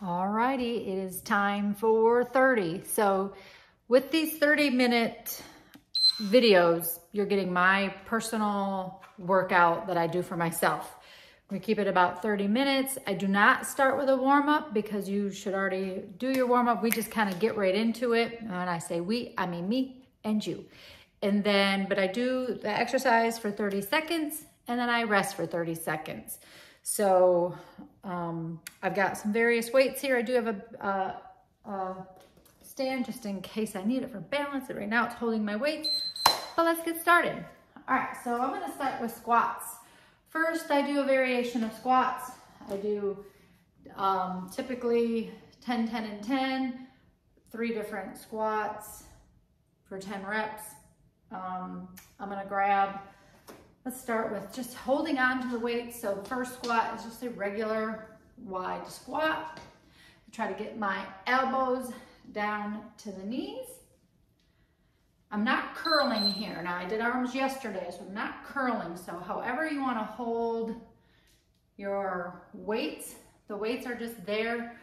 Alrighty, it is time for 30. So with these 30-minute videos, you're getting my personal workout that I do for myself. We keep it about 30 minutes. I do not start with a warm-up because you should already do your warm-up. We just kind of get right into it. And when I say we, I mean me and you. And then, but I do the exercise for 30 seconds and then I rest for 30 seconds. So I've got some various weights here. I do have a stand just in case I need it for balance. Right now it's holding my weight, but let's get started. All right, so I'm gonna start with squats. First, I do a variation of squats. I do typically 10, 10, and 10, 3 different squats for 10 reps. I'm gonna grab, let's start with just holding on to the weight. So the first squat is just a regular wide squat. I try to get my elbows down to the knees. I'm not curling here. Now I did arms yesterday, so I'm not curling. So however you want to hold your weights, the weights are just there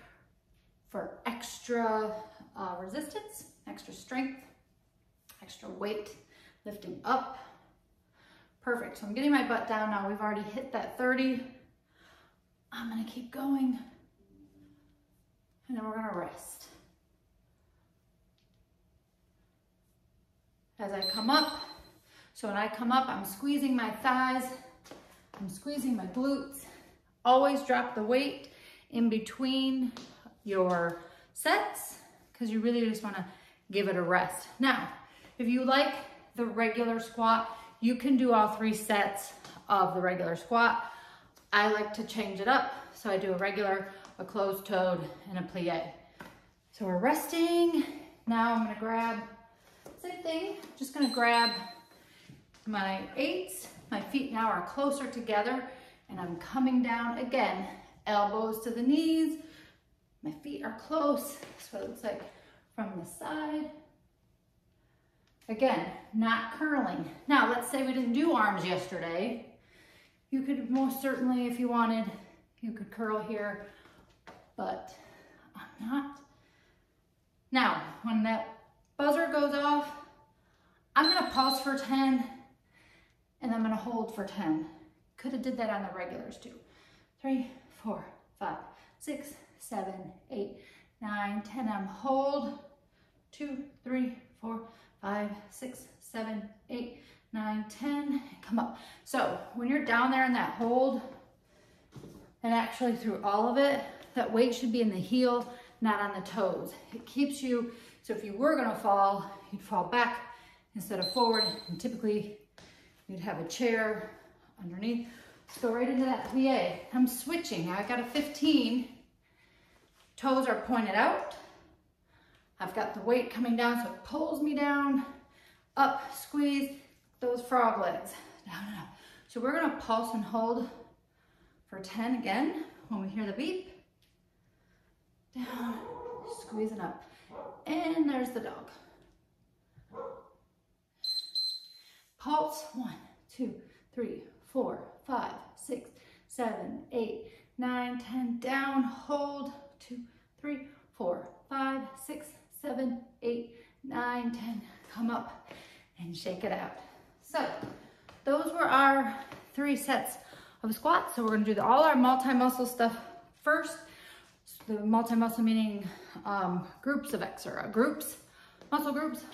for extra resistance, extra strength, extra weight, lifting up. Perfect, so I'm getting my butt down now. We've already hit that 30. I'm gonna keep going and then we're gonna rest. As I come up, so when I come up, I'm squeezing my thighs, I'm squeezing my glutes. Always drop the weight in between your sets because you really just wanna give it a rest. Now, if you like the regular squat, you can do all 3 sets of the regular squat. I like to change it up, so I do a regular, a closed-toed, and a plie. So we're resting. Now I'm gonna grab, same thing, just gonna grab my 8s. My feet now are closer together, and I'm coming down again. Elbows to the knees. My feet are close. That's what it looks like from the side. Again, not curling. Now, let's say we didn't do arms yesterday. You could most certainly, if you wanted, you could curl here, but I'm not. Now, when that buzzer goes off, I'm gonna pause for 10, and I'm gonna hold for 10. Could have did that on the regulars too. 3, 4, 5, 6, 7, 8, 9, 10. I'm hold. 2, 3, 4, 5, 6, 7, 8, 9, 10, and come up. So when you're down there in that hold, and actually through all of it, that weight should be in the heel, not on the toes. It keeps you, so if you were gonna fall, you'd fall back instead of forward, and typically you'd have a chair underneath. Let's go right into that plie. I'm switching. I've got a 15. Toes are pointed out. I've got the weight coming down, so it pulls me down, up, squeeze, those frog legs, down and up. So we're gonna pulse and hold for 10 again. When we hear the beep, down, squeeze and up. And there's the dog. Pulse, 1, 2, 3, 4, 5, 6, 7, 8, 9, 10, down, hold, 2, 3, 4, 5, 6, 7, 8, 9, 10, come up and shake it out. So those were our 3 sets of squats. So we're gonna do all our multi-muscle stuff first. The multi-muscle meaning groups of exercise, muscle groups.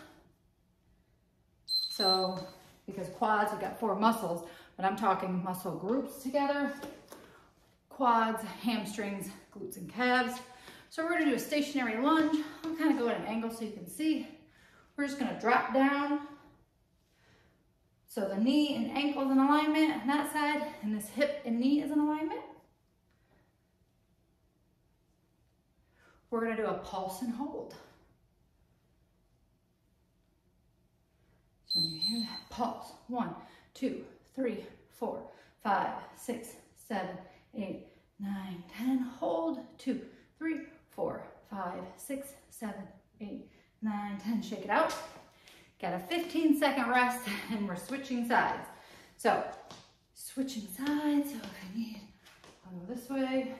So because quads, you've got 4 muscles, but I'm talking muscle groups together. Quads, hamstrings, glutes and calves. So we're gonna do a stationary lunge. I'll kind of go at an angle so you can see. We're just gonna drop down. So the knee and ankle is in alignment on that side, and this hip and knee is in alignment. We're gonna do a pulse and hold. So when you hear that, pulse. 1, 2, 3, 4, 5, 6, 7, 8, 9, 10. Hold. 2, 3, 4, 5, 6, 7, 8, 9, 10. Shake it out. Got a 15-second rest, and we're switching sides. So, switching sides. So if I need, I'll go this way.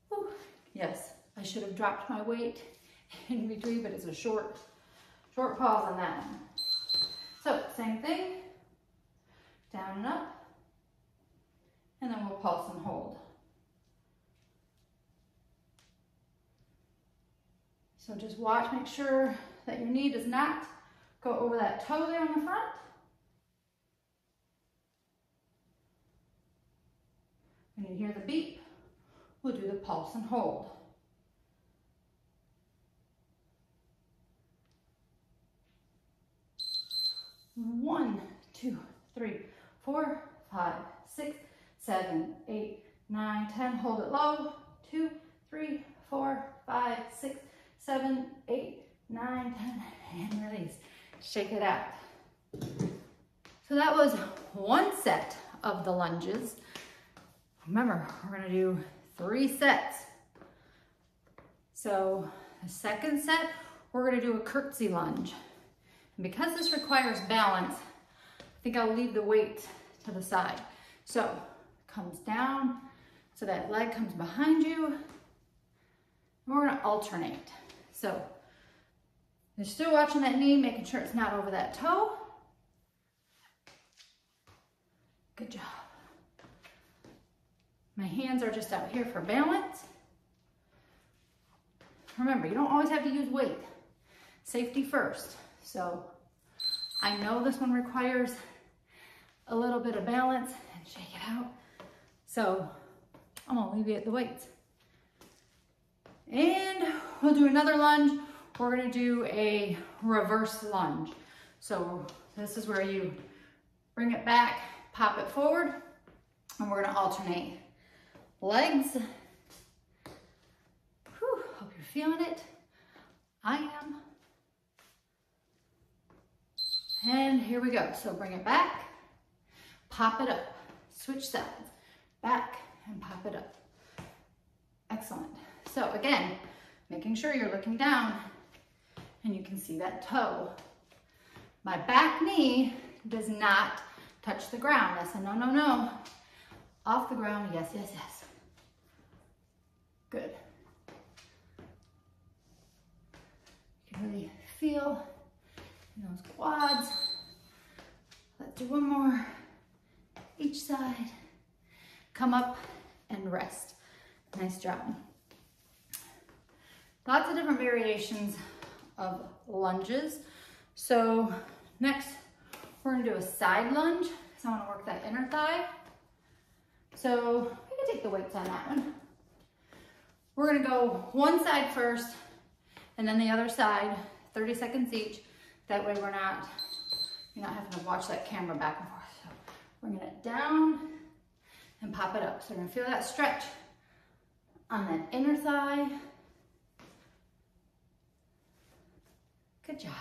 Woo. should have dropped my weight in between, but it's a short pause on that one. So same thing, down and up, and then we'll pulse and hold. So just watch, make sure that your knee does not go over that toe there on the front. When you hear the beep, we'll do the pulse and hold. One, 2, 3, 4, 5, 6, 7, 8, 9, 10. Hold it low. 2, 3, 4, 5, 6, 7, 8, 9, 10, and release. Shake it out. So that was one set of the lunges. Remember, we're gonna do 3 sets. So the second set, we're gonna do a curtsy lunge. And because this requires balance, I think I'll leave the weight to the side. So comes down, so that leg comes behind you, and we're gonna alternate. So you're still watching that knee, making sure it's not over that toe. Good job. My hands are just out here for balance. Remember, you don't always have to use weight. Safety first. So I know this one requires a little bit of balance, and shake it out. So I'm gonna leave you at the weights. And we'll do another lunge. We're gonna do a reverse lunge. So this is where you bring it back, pop it forward, and we're gonna alternate legs. Whew, hope you're feeling it. I am. And here we go. So bring it back, pop it up, switch sides, back and pop it up. Excellent. So again, making sure you're looking down and you can see that toe. My back knee does not touch the ground. That's a no, no, no. Off the ground, yes, yes, yes. Good. You can really feel in those quads. Let's do one more each side. Come up and rest. Nice job. Lots of different variations of lunges. So next, we're gonna do a side lunge. So I wanna work that inner thigh. So we can take the weights on that one. We're gonna go one side first and then the other side, 30 seconds each. That way you're not having to watch that camera back and forth. So bring it down and pop it up. So you're gonna feel that stretch on that inner thigh. Good job.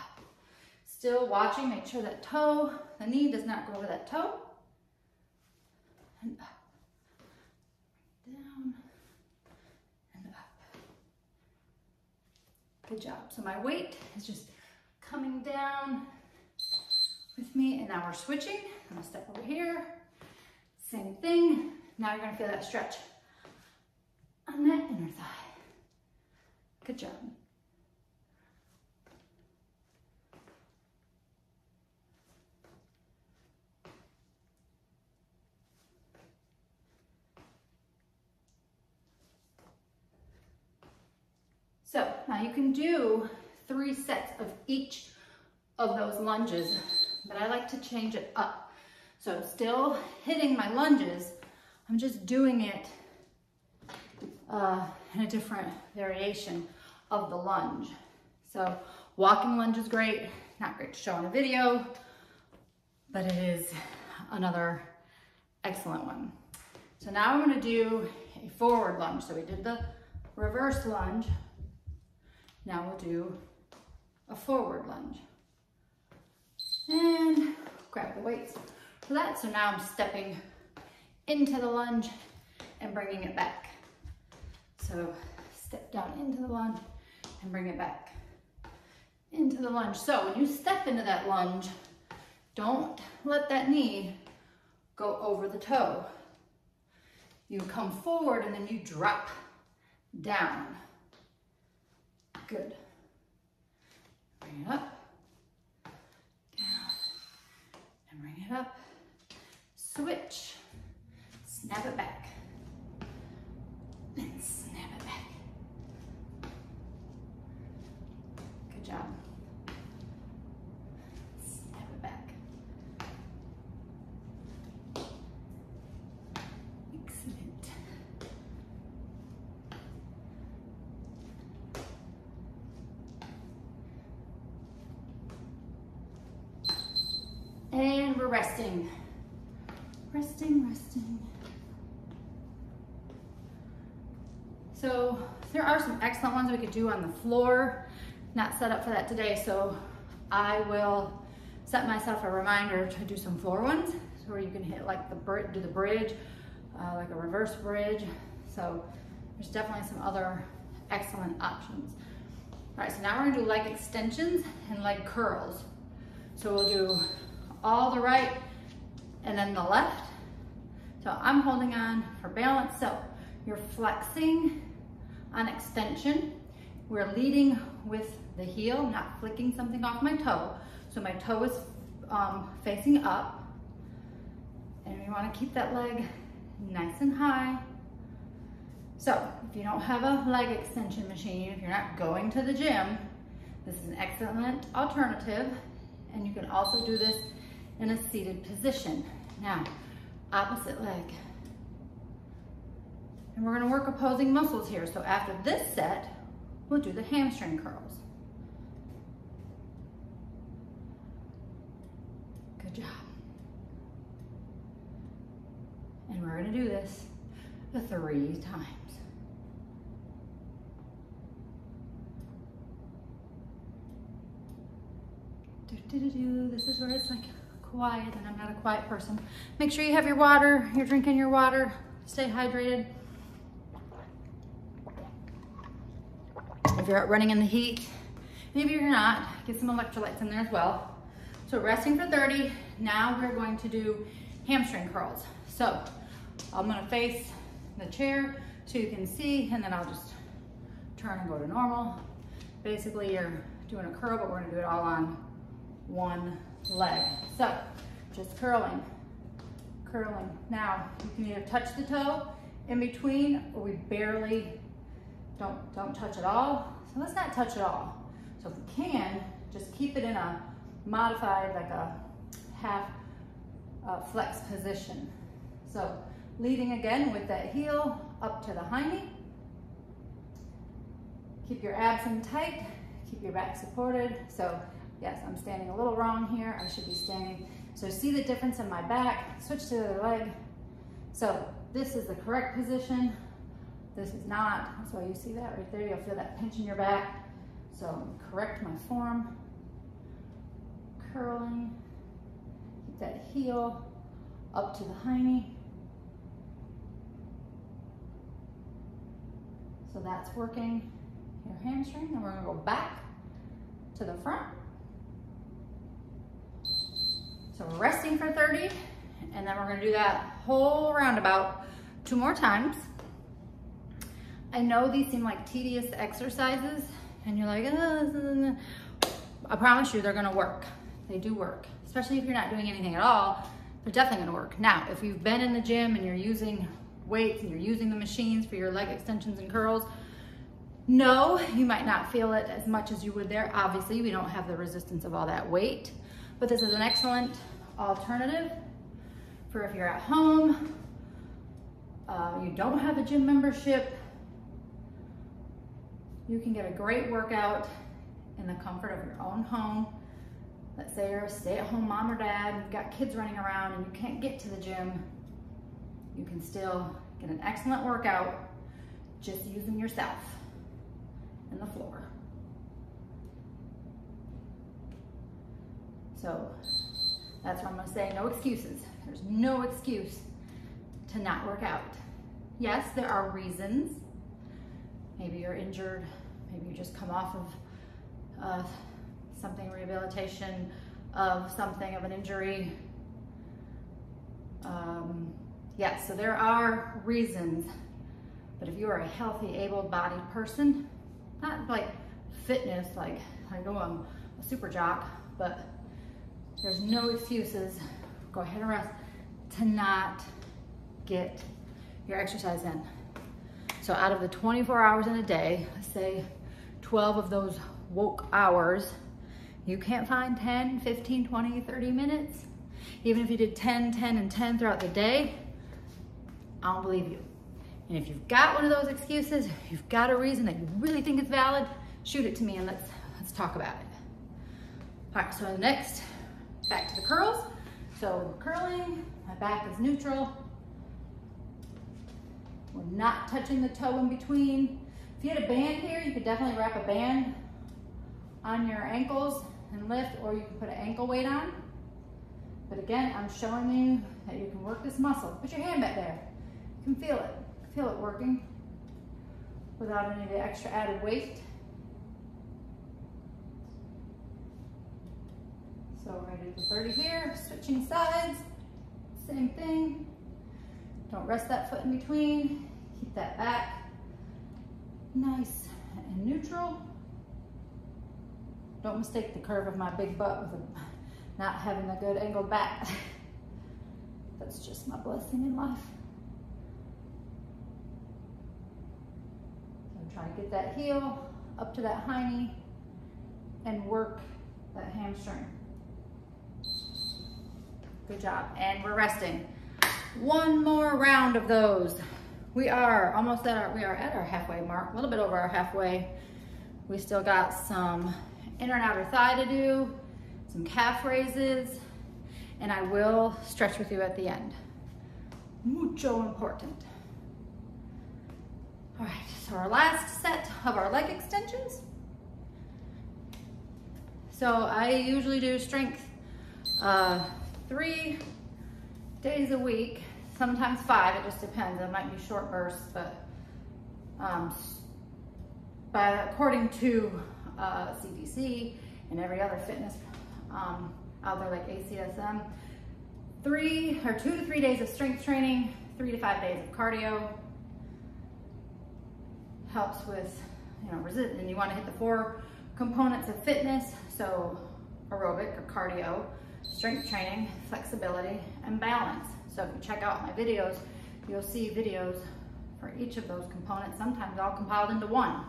Still watching, make sure that toe, the knee does not go over that toe. And up. Down and up. Good job. So my weight is just coming down with me, and now we're switching. I'm gonna step over here. Same thing. Now you're gonna feel that stretch on that inner thigh. Good job. So now you can do 3 sets of each of those lunges, but I like to change it up. So still hitting my lunges, I'm just doing it in a different variation of the lunge. So walking lunge is great, not great to show on a video, but it is another excellent one. So now I'm gonna do a forward lunge. So we did the reverse lunge. Now we'll do a forward lunge. And grab the weights for that. So now I'm stepping into the lunge and bringing it back. So step down into the lunge and bring it back into the lunge. So when you step into that lunge, don't let that knee go over the toe. You come forward and then you drop down. Good. Bring it up, down, and bring it up. Switch, snap it back, and snap it back. Good job. Snap it back. Excellent. And we're resting. Resting, resting. So there are some excellent ones we could do on the floor. Not set up for that today, so I will set myself a reminder to do some floor ones, so where you can hit like do the bridge, like a reverse bridge. So there's definitely some other excellent options. All right, so now we're gonna do leg extensions and leg curls. So we'll do all the right and then the left. So I'm holding on for balance. So you're flexing on extension. We're leading with the heel, not flicking something off my toe. So my toe is facing up. And we want to keep that leg nice and high. So if you don't have a leg extension machine, if you're not going to the gym, this is an excellent alternative. And you can also do this in a seated position. Now, opposite leg. And we're gonna work opposing muscles here. So after this set, we'll do the hamstring curls. Good job. And we're gonna do this 3 times. This is where it's like quiet, and I'm not a quiet person. Make sure you have your water, you're drinking your water, stay hydrated. If you're running in the heat, maybe you're not, get some electrolytes in there as well. So resting for 30, now we're going to do hamstring curls. So I'm gonna face the chair so you can see, and then I'll just turn and go to normal. Basically, you're doing a curl, but we're gonna do it all on one leg. So just curling, curling. Now you can either touch the toe in between, or we barely don't touch at all. So let's not touch at all. So if we can, just keep it in a modified, like a half flex position. So leading again with that heel up to the high knee. Keep your abs in tight, keep your back supported. So yes, I'm standing a little wrong here. I should be standing. So see the difference in my back. Switch to the other leg. So this is the correct position. This is not. So you see that right there. You'll feel that pinch in your back. So correct my form. Curling. Keep that heel up to the high knee. So that's working your hamstring. And we're going to go back to the front. So we're resting for 30, and then we're gonna do that whole roundabout 2 more times. I know these seem like tedious exercises, and you're like, I promise you they're gonna work. They do work, especially if you're not doing anything at all, they're definitely gonna work. Now, if you've been in the gym and you're using weights and you're using the machines for your leg extensions and curls, no, you might not feel it as much as you would there. Obviously, we don't have the resistance of all that weight. But this is an excellent alternative for if you're at home, you don't have a gym membership, you can get a great workout in the comfort of your own home. Let's say you're a stay-at-home mom or dad, you've got kids running around and you can't get to the gym, you can still get an excellent workout just using yourself and the floor. So that's what I'm gonna say, no excuses. There's no excuse to not work out. Yes, there are reasons. Maybe you're injured, maybe you just come off of something, rehabilitation of something, of an injury. Yes, so there are reasons, but if you are a healthy, able-bodied person, not like fitness, like I know I'm a super jock, but there's no excuses, go ahead and rest, to not get your exercise in. So out of the 24 hours in a day, let's say 12 of those woke hours, you can't find 10, 15, 20, 30 minutes. Even if you did 10, 10, and 10 throughout the day, I don't believe you. And if you've got one of those excuses, you've got a reason that you really think it's valid, shoot it to me and let's talk about it. All right, so next, back to the curls. So curling, my back is neutral. We're not touching the toe in between. If you had a band here, you could definitely wrap a band on your ankles and lift, or you can put an ankle weight on. But again, I'm showing you that you can work this muscle. Put your hand back there. You can feel it. Feel it working without any of the extra added weight. So we're going to do the 30 here, switching sides, same thing. Don't rest that foot in between. Keep that back nice and neutral. Don't mistake the curve of my big butt with not having a good angled back. That's just my blessing in life. So I'm trying to get that heel up to that hiney and work that hamstring. Good job, and we're resting. One more round of those. We are almost at our halfway mark, a little bit over our halfway. We still got some inner and outer thigh to do, some calf raises, and I will stretch with you at the end. Mucho important. All right, so our last set of our leg extensions. So I usually do strength 3 days a week, sometimes 5, it just depends. It might be short bursts, but according to CDC and every other fitness out there like ACSM, 2 to 3 days of strength training, 3 to 5 days of cardio helps with, resistance. And you want to hit the 4 components of fitness, so aerobic or cardio, strength training, flexibility, and balance. So if you check out my videos, you'll see videos for each of those components, sometimes all compiled into one.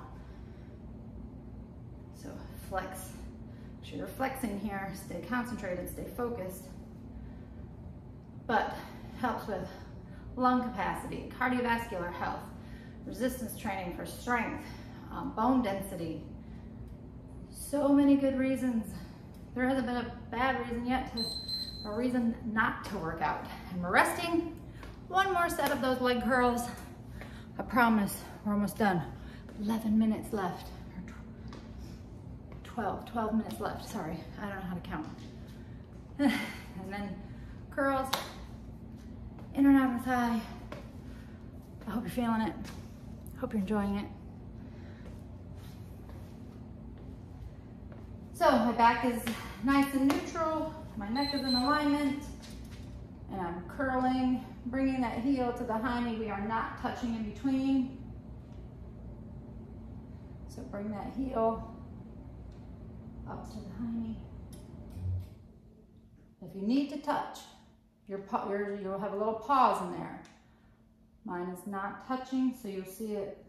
So flex, make sure you're flexing here, stay concentrated, stay focused. But helps with lung capacity, cardiovascular health, resistance training for strength, bone density. So many good reasons. There hasn't been a bad reason yet a reason not to work out. And we're resting. One more set of those leg curls. I promise we're almost done. 11 minutes left. Or 12 minutes left. Sorry, I don't know how to count. And then curls, inner and outer thigh. I hope you're feeling it. Hope you're enjoying it. So my back is nice and neutral, my neck is in alignment, and I'm curling, bringing that heel to the hiney. We are not touching in between. So bring that heel up to the hiney. If you need to touch, you'll have a little pause in there. Mine is not touching, so you'll see it.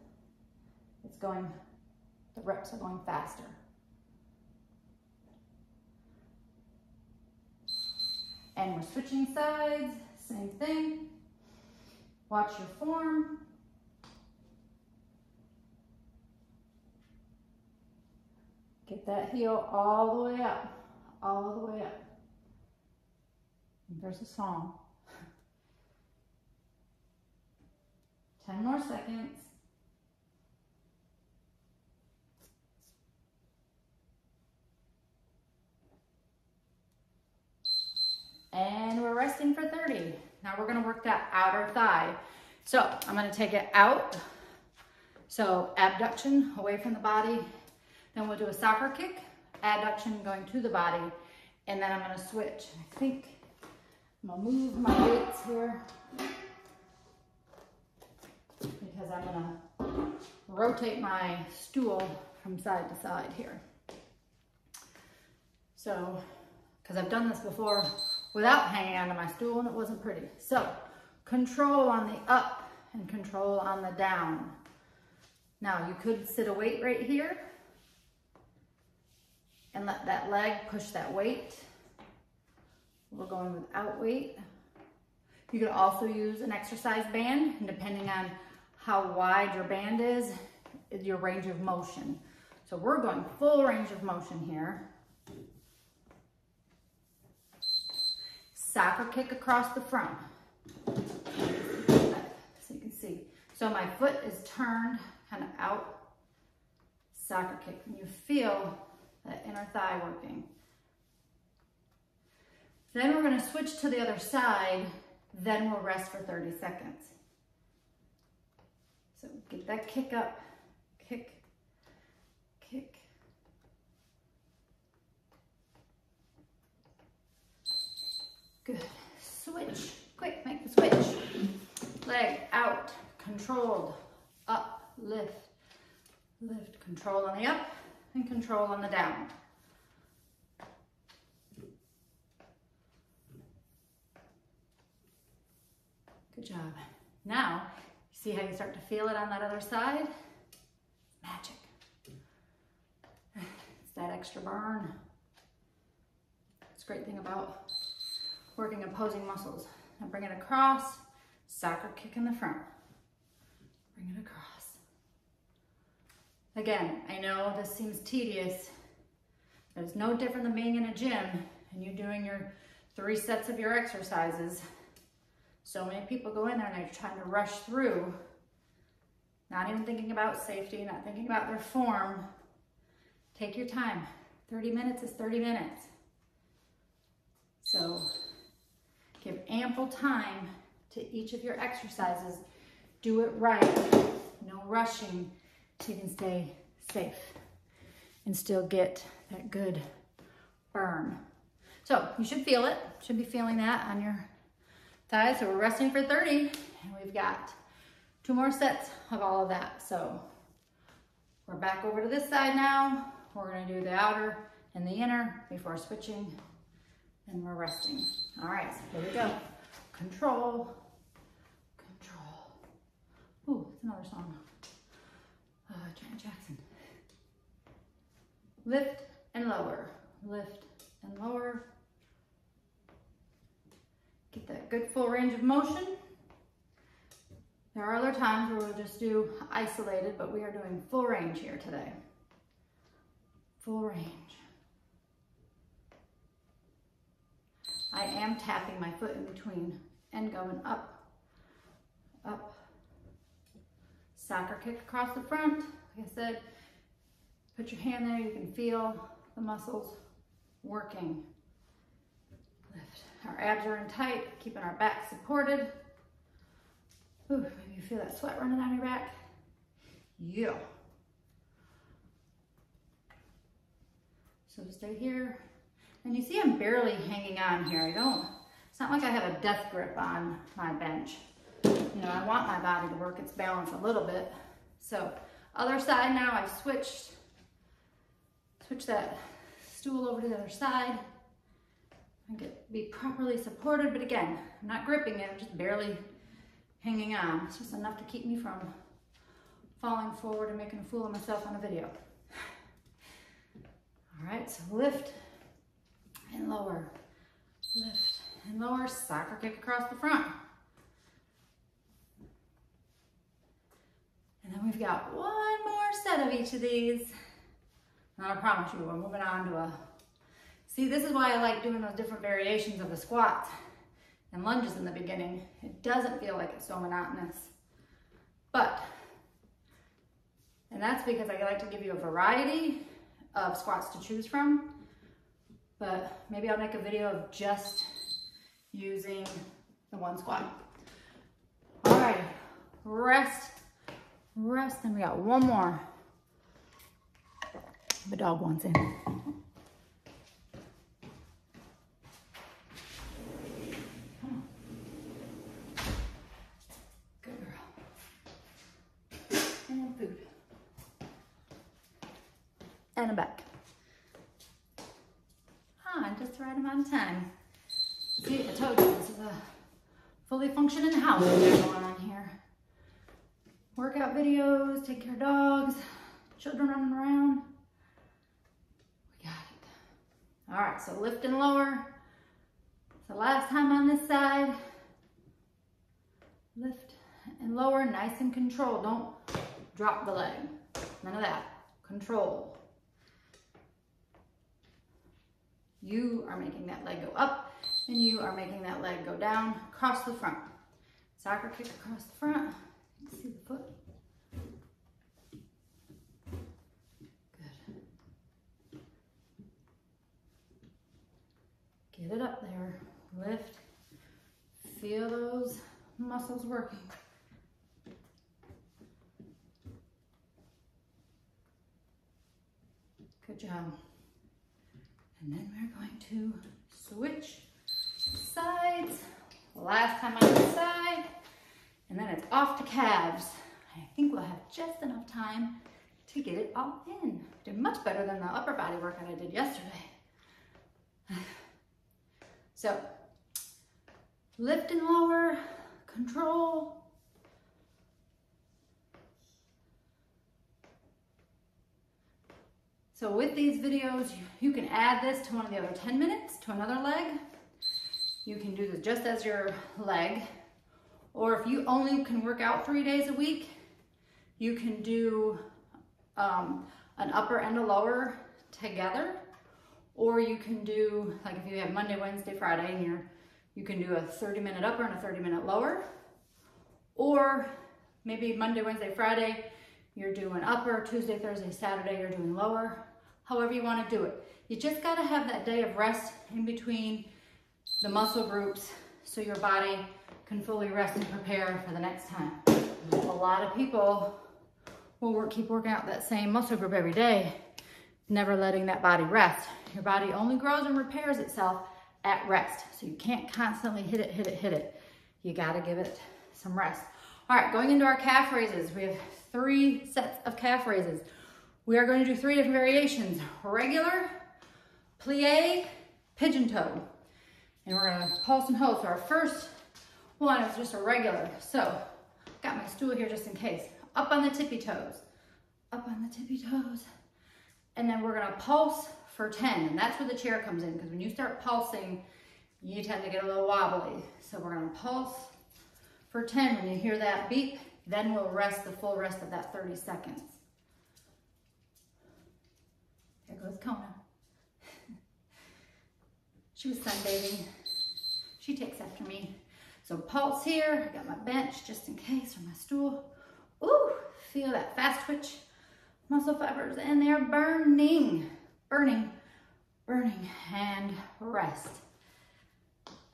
It's going, the reps are going faster. And we're switching sides, same thing. Watch your form. Get that heel all the way up, all the way up. And there's a song. 10 more seconds. And we're resting for 30. Now we're gonna work that outer thigh. So I'm gonna take it out. So abduction away from the body. Then we'll do a soccer kick, adduction going to the body. And then I'm gonna switch. I think I'm gonna move my weights here because I'm gonna rotate my stool from side to side here. So, because I've done this before without hanging onto my stool and it wasn't pretty. So, control on the up and control on the down. Now, you could sit a weight right here and let that leg push that weight. We're going without weight. You could also use an exercise band, and depending on how wide your band is your range of motion. So we're going full range of motion here. Soccer kick across the front. So you can see. So my foot is turned kind of out. Soccer kick. And you feel that inner thigh working. Then we're going to switch to the other side. Then we'll rest for 30 seconds. So get that kick up. Kick. Kick. Good. Switch. Quick, make the switch. Leg out. Controlled. Up. Lift. Lift. Control on the up and control on the down. Good job. Now, see how you start to feel it on that other side? Magic. It's that extra burn. It's a great thing about working opposing muscles. Now bring it across, soccer kick in the front. Bring it across. Again, I know this seems tedious, but it's no different than being in a gym and you doing your 3 sets of your exercises. So many people go in there and they're trying to rush through, not even thinking about safety, not thinking about their form. Take your time. 30 minutes is 30 minutes. So give ample time to each of your exercises. Do it right. No rushing so you can stay safe and still get that good burn. So you should feel it. Should be feeling that on your thighs. So we're resting for 30 and we've got 2 more sets of all of that. So we're back over to this side now. We're going to do the outer and the inner before switching and we're resting. All right, so here we go. Control, control. Ooh, it's another song. Janet Jackson. Lift and lower, lift and lower. Get that good full range of motion. There are other times where we'll just do isolated, but we are doing full range here today. Full range. I am tapping my foot in between and going up, up. Soccer kick across the front. Like I said, put your hand there, you can feel the muscles working. Lift. Our abs are in tight, keeping our back supported. Ooh, maybe you feel that sweat running down your back. Yeah. So stay here. And you see I'm barely hanging on here. It's not like I have a death grip on my bench. You know, I want my body to work its balance a little bit. So other side now, I've switched that stool over to the other side. Be properly supported, but again, I'm not gripping it, I'm just barely hanging on. It's just enough to keep me from falling forward and making a fool of myself on a video. All right, so lift and lower, lift and lower, soccer kick across the front. And then we've got 1 more set of each of these. And I promise you, we're moving on to a, see, this is why I like doing those different variations of the squats and lunges in the beginning. It doesn't feel like it's so monotonous. But, and that's because I like to give you a variety of squats to choose from. But maybe I'll make a video of just using the one squat. All right, rest, rest, and we got 1 more. The dog wants in. Come on. Good girl. And food. and back. Ah, just the right amount of time. See, I told you this is a fully functioning house going on here. Workout videos, take care of dogs, children running around. We got it. All right, so lift and lower. So last time on this side. Lift and lower, nice and controlled. Don't drop the leg. None of that. Control. You are making that leg go up, and you are making that leg go down, across the front. Soccer kick across the front. You can see the foot. Good. Get it up there. Lift. Feel those muscles working. Good job. And then we're going to switch sides. Last time on this side. And then it's off to calves. I think we'll have just enough time to get it all in. Did much better than the upper body workout I did yesterday. So, lift and lower, control. So with these videos, you can add this to one of the other 10 minutes to another leg. You can do this just as your leg. Or if you only can work out 3 days a week, you can do an upper and a lower together. Or you can do, like if you have Monday, Wednesday, Friday, and you can do a 30-minute upper and a 30-minute lower. Or maybe Monday, Wednesday, Friday, you're doing upper, Tuesday, Thursday, Saturday, you're doing lower. However you want to do it. You just got to have that day of rest in between the muscle groups so your body can fully rest and prepare for the next time. A lot of people will keep working out that same muscle group every day, never letting that body rest. Your body only grows and repairs itself at rest. So you can't constantly hit it, hit it, hit it. You got to give it some rest. All right, going into our calf raises. We have 3 sets of calf raises. We are going to do 3 different variations. Regular, plie, pigeon toe. And we're gonna pulse and hold. So our first one is just a regular. So, got my stool here just in case. Up on the tippy toes. Up on the tippy toes. And then we're gonna pulse for 10. And that's where the chair comes in, because when you start pulsing, you tend to get a little wobbly. So we're gonna pulse for 10. When you hear that beep, then we'll rest the full rest of that 30 seconds. There goes Kona. She was sunbathing. She takes after me. So pulse here. I got my bench just in case, or my stool. Ooh, feel that fast twitch muscle fibers, and they're burning, burning, burning, and rest.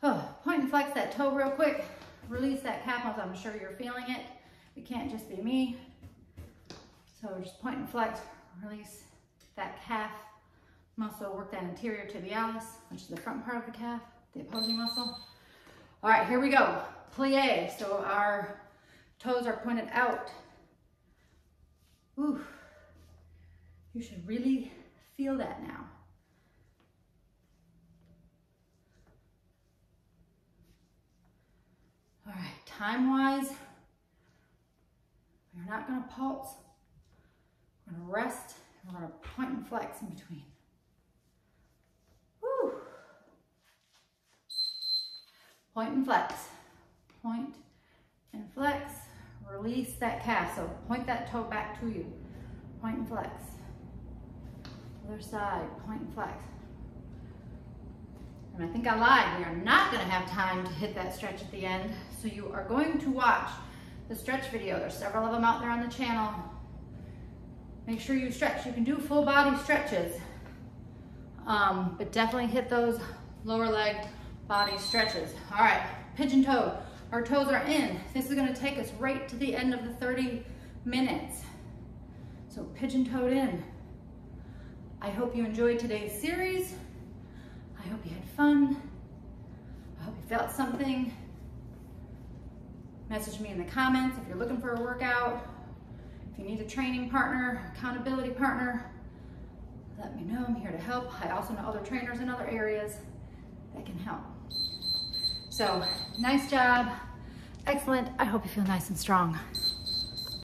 Oh, point and flex that toe real quick. Release that calf muscle. I'm sure you're feeling it. It can't just be me. So just point and flex, release that calf muscle, work that anterior tibialis, which is the front part of the calf, the opposing muscle. All right, here we go. Plie. So our toes are pointed out. Ooh. You should really feel that now. All right, time-wise, we're not gonna pulse. We're gonna rest, and we're gonna point and flex in between. Woo. Point and flex. Point and flex. Release that calf. So point that toe back to you. Point and flex. Other side, point and flex. And I think I lied. We are not gonna have time to hit that stretch at the end. So you are going to watch the stretch video. There's several of them out there on the channel. Make sure you stretch. You can do full body stretches, but definitely hit those lower leg body stretches. All right, pigeon toe. Our toes are in. This is gonna take us right to the end of the 30 minutes. So pigeon toed in. I hope you enjoyed today's series. I hope you had fun. I hope you felt something. Message me in the comments if you're looking for a workout. If you need a training partner, accountability partner, I'm here to help. I also know other trainers in other areas that can help. So nice job. Excellent. I hope you feel nice and strong.